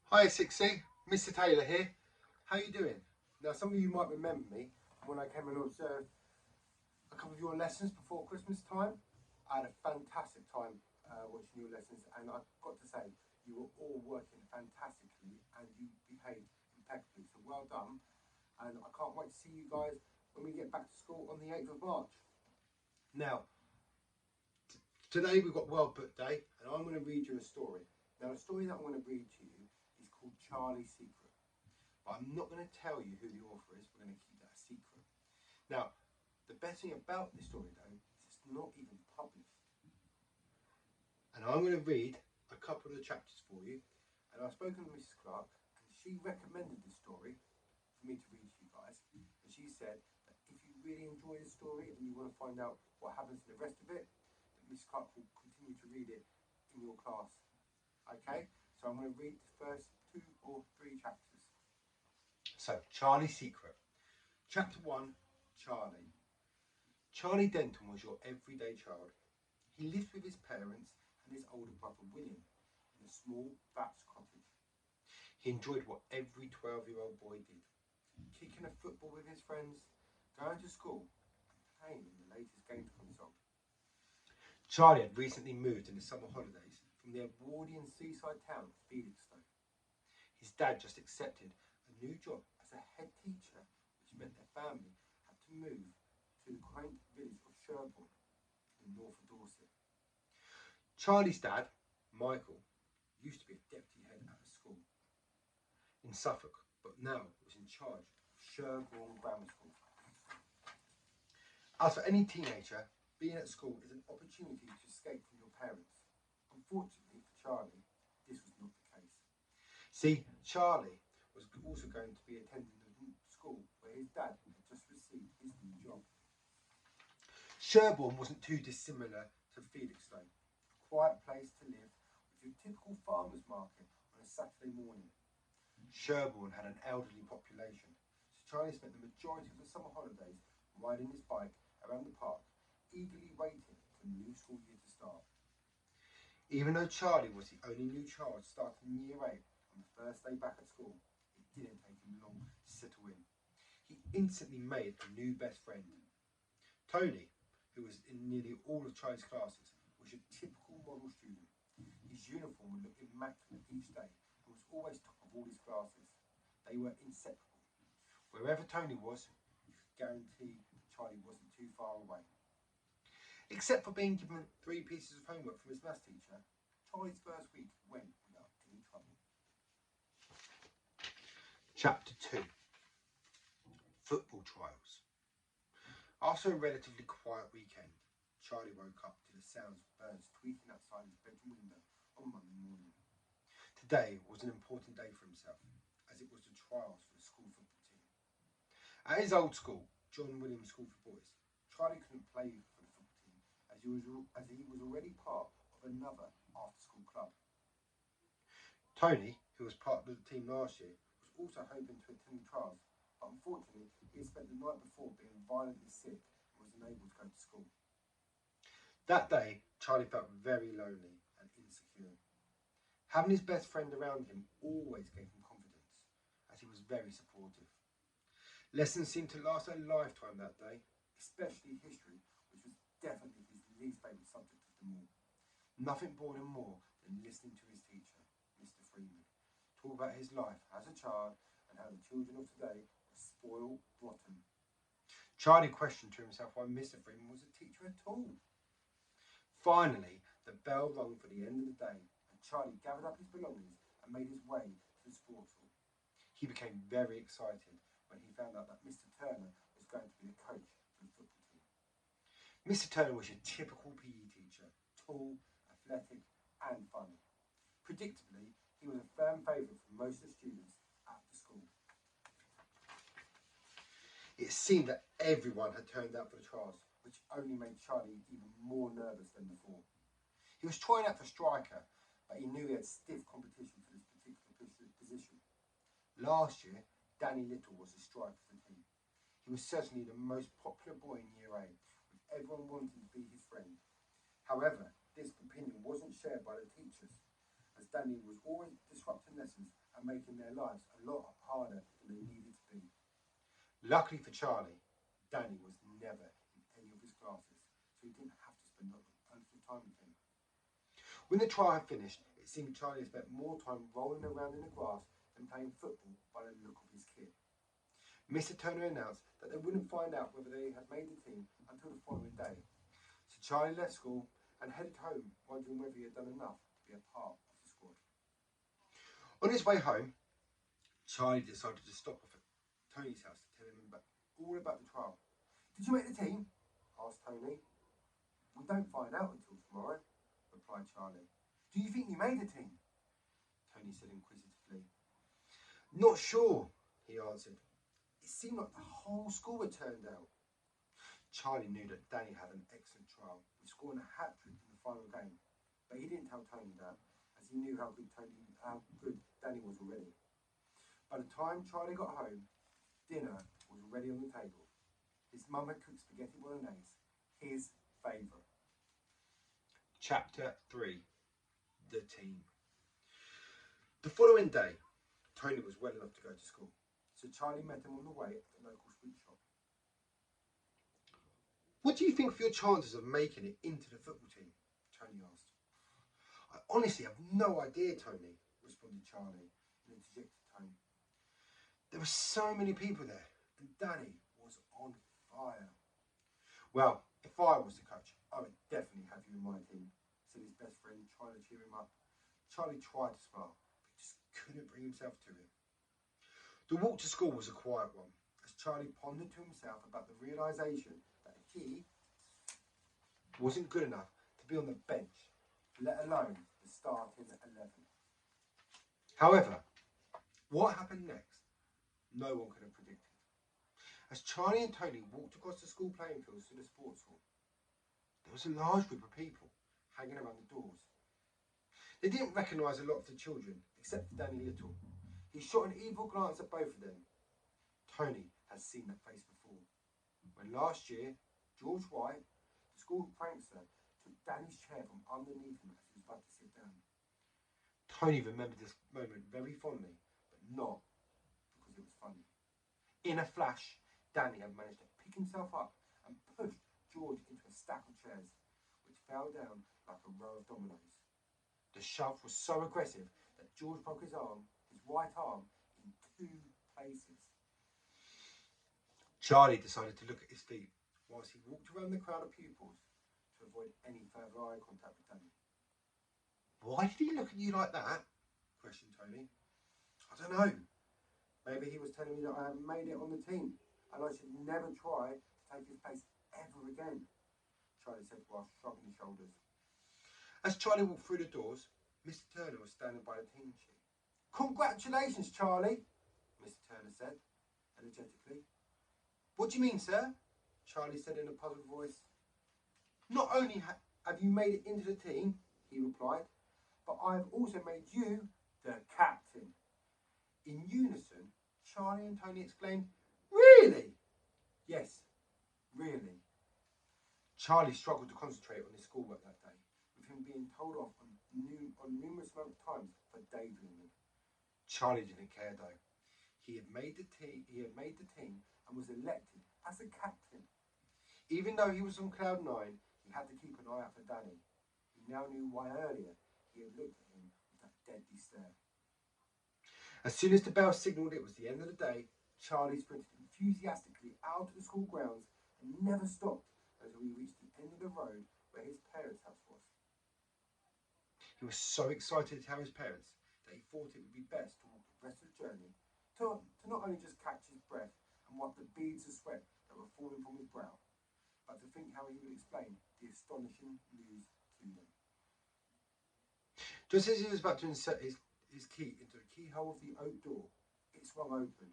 Hi 6C, Mr. Taylor here. How you doing? Now some of you might remember me when I came and observed a couple of your lessons before Christmas time. I had a fantastic time watching your lessons, and I've got to say you were all working fantastically and you behaved impeccably. So well done, and I can't wait to see you guys when we get back to school on the 8th of March. Now, today we've got World Book Day, and I'm going to read you a story. Now the story that I'm going to read to you is called Charlie's Secret. But I'm not going to tell you who the author is. We're going to keep that a secret. Now, the best thing about this story, though, is it's not even published. And I'm going to read a couple of the chapters for you. And I've spoken to Mrs. Clark, and she recommended this story for me to read to you guys. And she said that if you really enjoy the story and you want to find out what happens in the rest of it, that Mrs. Clark will continue to read it in your class. Okay? So I'm going to read the first 2 or 3 chapters. So, Charlie's Secret. Chapter 1, Charlie. Charlie Denton was your everyday child. He lived with his parents and his older brother William in a small thatched cottage. He enjoyed what every 12-year-old boy did, kicking a football with his friends, going to school and playing in the latest games console. Charlie had recently moved in the summer holidays from the Edwardian seaside town of Felixstowe. His dad just accepted a new job as a head teacher, which meant their family had to move to the quaint village of Sherborne in the north of Dorset. Charlie's dad, Michael, used to be a deputy head at a school in Suffolk, but now was in charge of Sherborne Grammar School. As for any teenager, being at school is an opportunity to escape from your parents. Unfortunately for Charlie, this was not the case. See, Charlie was also going to be attending the school where his dad had just received his new job. Sherborne wasn't too dissimilar to Felixstowe, a quiet place to live with your typical farmer's market on a Saturday morning. Sherborne had an elderly population, so Charlie spent the majority of the summer holidays riding his bike around the park, eagerly waiting for the new school year to start. Even though Charlie was the only new child starting year 8 on the first day back at school, it didn't take him long to settle in. He instantly made a new best friend. Tony, who was in nearly all of Charlie's classes, was your typical model student. His uniform would look immaculate each day and was always top of all his classes. They were inseparable. Wherever Tony was, you could guarantee Charlie wasn't too far away. Except for being given 3 pieces of homework from his maths teacher, Charlie's first week went without any trouble. Chapter 2, Football Trials. After a relatively quiet weekend, Charlie woke up to the sounds of birds tweeting outside his bedroom window on Monday morning. Today was an important day for himself, as it was the trials for the school football team. At his old school, John Williams School for Boys, Charlie couldn't play for the football team as he was already part of another after-school club. Tony, who was part of the team last year, was also hoping to attend the trials, but unfortunately he had spent the night before being violently sick and was unable to go to school. That day, Charlie felt very lonely and insecure. Having his best friend around him always gave him confidence, as he was very supportive. Lessons seemed to last a lifetime that day, especially history, which was definitely his least favourite subject of them all. Nothing bored him more than listening to his teacher, Mr. Freeman, talk about his life as a child and how the children of today were spoiled rotten. Charlie questioned to himself why Mr. Freeman was a teacher at all. Finally, the bell rang for the end of the day, and Charlie gathered up his belongings and made his way to the sports hall. He became very excited when he found out that Mr. Turner was going to be the coach for the football team. Mr. Turner was your typical PE teacher, tall, athletic and funny. Predictably, he was a firm favourite for most of the students at the school. It seemed that everyone had turned out for the trials, which only made Charlie even more nervous than before. He was trying out for striker, but he knew he had stiff competition for this particular position. Last year, Danny Little was the striker for the team. He was certainly the most popular boy in Year 8, with everyone wanting to be his friend. However, this opinion wasn't shared by the teachers, as Danny was always disrupting lessons and Luckily for Charlie, Danny was never in any of his classes, so he didn't have to spend a lot of time with him. When the trial had finished, it seemed Charlie had spent more time rolling around in the grass than playing football by the look of his kit. Mr. Turner announced that they wouldn't find out whether they had made the team until the following day. So Charlie left school and headed home, wondering whether he had done enough to be a part of the squad. On his way home, Charlie decided to stop off at Tony's house to tell him all about the trial. "Did you make the team?" asked Tony. "We don't find out until tomorrow," replied Charlie. "Do you think you made the team?" Tony said inquisitively. "Not sure," he answered. "It seemed like the whole school had turned out." Charlie knew that Danny had an excellent trial, with scoring a hat-trick in the final game, but he didn't tell Tony that, as he knew how good Danny was already. By the time Charlie got home, dinner was already on the table. His mum had cooked spaghetti bolognese, his favourite. Chapter 3. The Team. The following day, Tony was well enough to go to school, so Charlie met him on the way at the local sweet shop. "What do you think of your chances of making it into the football team?" Tony asked. "I honestly have no idea, Tony," responded Charlie in a dejected tone. "There were so many people there, and Danny was on fire." "Well, if I was the coach, I would definitely have you in my team," said his best friend, trying to cheer him up. Charlie tried to smile, but he just couldn't bring himself to it. The walk to school was a quiet one, as Charlie pondered to himself about the realisation that he wasn't good enough to be on the bench, let alone the starting 11. However, what happened next, no one could have predicted. As Charlie and Tony walked across the school playing fields to the sports hall, there was a large group of people hanging around the doors. They didn't recognise a lot of the children, except for Danny Little. He shot an evil glance at both of them. Tony had seen that face before, when last year, George White, the school prankster, took Danny's chair from underneath him as he was about to sit down. Tony remembered this moment very fondly, but not because it was funny. In a flash, Danny had managed to pick himself up and pushed George into a stack of chairs, which fell down like a row of dominoes. The shove was so aggressive that George broke his right arm, in 2 places. Charlie decided to look at his feet whilst he walked around the crowd of pupils to avoid any further eye contact with Danny. "Why did he look at you like that?" questioned Tony. "I don't know. Maybe he was telling me that I hadn't made it on the team and I should never try to take his place ever again," Charlie said while shrugging his shoulders. As Charlie walked through the doors, Mr. Turner was standing by the team sheet. "Congratulations, Charlie," Mr. Turner said energetically. "What do you mean, sir?" Charlie said in a puzzled voice. "Not only have you made it into the team," he replied, "but I have also made you the captain." In unison, Charlie and Tony exclaimed, "Really?" "Yes, really." Charlie struggled to concentrate on his schoolwork that day, with him being told off on numerous times for daydreaming. Charlie didn't care though. He had made the team and was elected as the captain. Even though he was on cloud 9, he had to keep an eye out for Danny. He now knew why earlier he had looked at him with that deadly stare. As soon as the bell signalled it was the end of the day, Charlie sprinted enthusiastically out to the school grounds and never stopped until he reached the end of the road where his parents' house was. He was so excited to tell his parents that he thought it would be best to walk the rest of the journey to not only just catch his breath and wipe the beads of sweat that were falling from his brow, but to think how he would explain the astonishing news to them. Just as he was about to insert his key into the keyhole of the oak door, it swung open.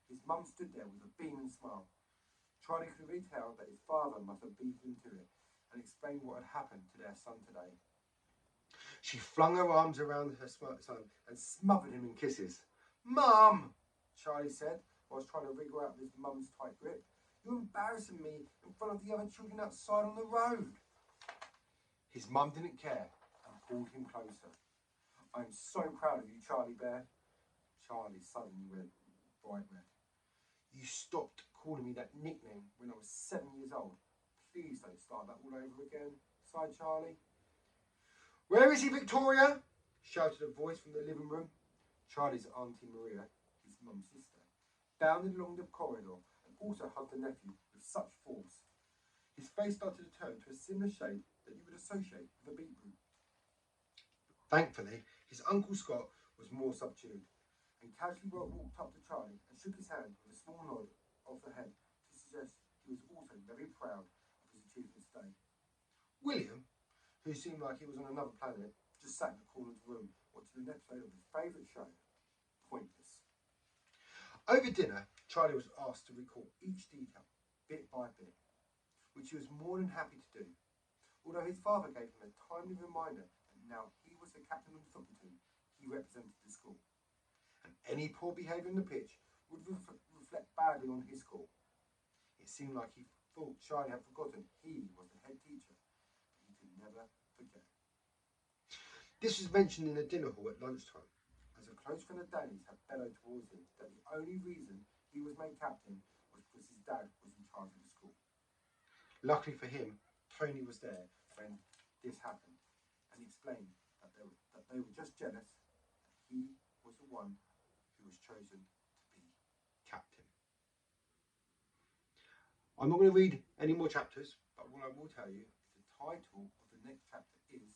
His mum stood there with a beaming smile. Charlie could really tell that his father must have beaten him to it and explained what had happened to their son today. She flung her arms around her son and smothered him in kisses. "Mum," Charlie said, whilst trying to wriggle out of his mum's tight grip, "you're embarrassing me in front of the other children outside on the road." His mum didn't care and pulled him closer. "I'm so proud of you, Charlie Bear." Charlie suddenly went bright red. You stopped calling me that nickname when I was 7 years old. Please don't start that all over again, sighed Charlie. Where is he, Victoria? Shouted a voice from the living room. Charlie's Auntie Maria, his mum's sister, bounded along the corridor and also hugged the nephew with such force. His face started to turn to a similar shape that you would associate with a beetroot. Thankfully, his Uncle Scott was more subdued and casually walked up to Charlie and shook his hand with a small nod of the head to suggest he was also very proud of his achievements today. William, who seemed like he was on another planet, just sat in the corner of the room watching an episode of his favourite show, Pointless. Over dinner, Charlie was asked to recall each detail, bit by bit, which he was more than happy to do, although his father gave him a timely reminder that now he was the captain of the football team, he represented the school, and any poor behaviour on the pitch would reflect badly on his score. It seemed like he thought Charlie had forgotten he was the head teacher, but he could never forget. This was mentioned in the dinner hall at lunchtime, as a close friend of Danny's had bellowed towards him that the only reason he was made captain was because his dad was in charge of the school. Luckily for him, Tony was there when this happened and explained that they were just jealous that he was the one who was chosen to be captain. I'm not going to read any more chapters, but what I will tell you is the title of the next chapter is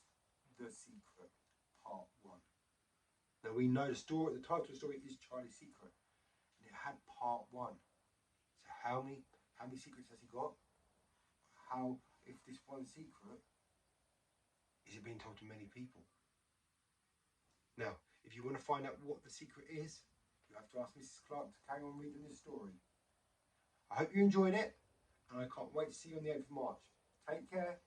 The Secret, Part 1. Now we know the title of the story is Charlie's Secret, and it had Part 1. So how many secrets has he got? How, if this one secret, is it being told to many people? Now, if you want to find out what the secret is, you have to ask Mrs. Clark to carry on reading this story. I hope you enjoyed it, and I can't wait to see you on the 8th of March. Take care.